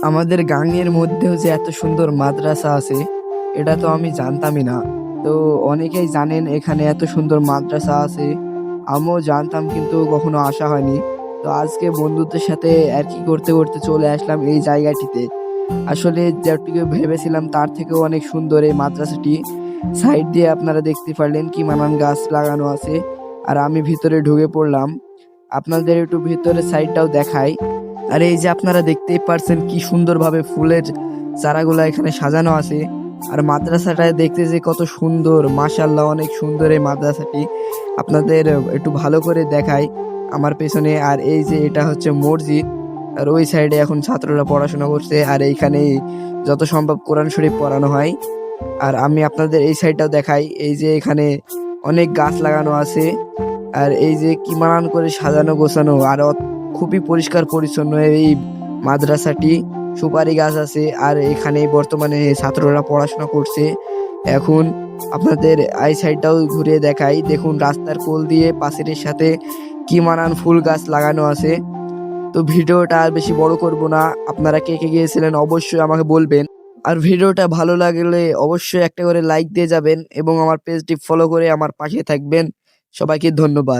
আমাদের গাঙের মধ্যেও যে এত সুন্দর মাদ্রাসা আছে এটা তো আমি জানতামই না। তো অনেকেই জানেন এখানে এত সুন্দর মাদ্রাসা আছে, আমিও জানতাম কিন্তু কখনো আসা হয়নি। তো আজকে বন্ধুদের সাথে আর কি করতে করতে চলে আসলাম এই জায়গাটিতে। আসলে যেটুকু ভেবেছিলাম তার থেকেও অনেক সুন্দর এই মাদ্রাসাটি। সাইড দিয়ে আপনারা দেখতে পারলেন কি নানান গাছ লাগানো আছে। আর আমি ভিতরে ঢুকে পড়লাম, আপনাদের একটু ভিতরের সাইডটাও দেখাই। আর এই যে আপনারা দেখতেই পারছেন কি সুন্দরভাবে ফুলের চারাগুলা এখানে সাজানো আছে। আর মাদ্রাসাটা দেখতে যে কত সুন্দর, মাশাআল্লাহ অনেক সুন্দর এই মাদ্রাসাটি। আপনাদের একটু ভালো করে দেখাই আমার পেছনে। আর এই যে এটা হচ্ছে মসজিদ, আর ওই সাইডে এখন ছাত্ররা পড়াশোনা করছে, আর এইখানেই যত সম্ভব কোরআন শরীফ পড়ানো হয়। আর আমি আপনাদের এই সাইডটাও দেখাই, এই যে এখানে অনেক গাছ লাগানো আছে। আর এই যে কি মানান করে সাজানো গোছানো, আর খুবই পরিষ্কার পরিচ্ছন্ন এই মাদ্রাসাটি। সুপারি গাছ আছে, আর এখানে বর্তমানে ছাত্ররা পড়াশোনা করছে এখন। আপনাদের এই সাইডটাও ঘুরিয়ে দেখাই, দেখুন রাস্তার কোল দিয়ে পাশের সাথে কি মানান ফুল গাছ লাগানো আছে। তো ভিডিওটা আর বেশি বড় করব না, আপনারা কে কে গিয়েছিলেন অবশ্যই আমাকে বলবেন। আর ভিডিওটা ভালো লাগলে অবশ্যই একটা করে লাইক দিয়ে যাবেন এবং আমার পেজটি ফলো করে আমার পাশে থাকবেন। সবাইকে ধন্যবাদ।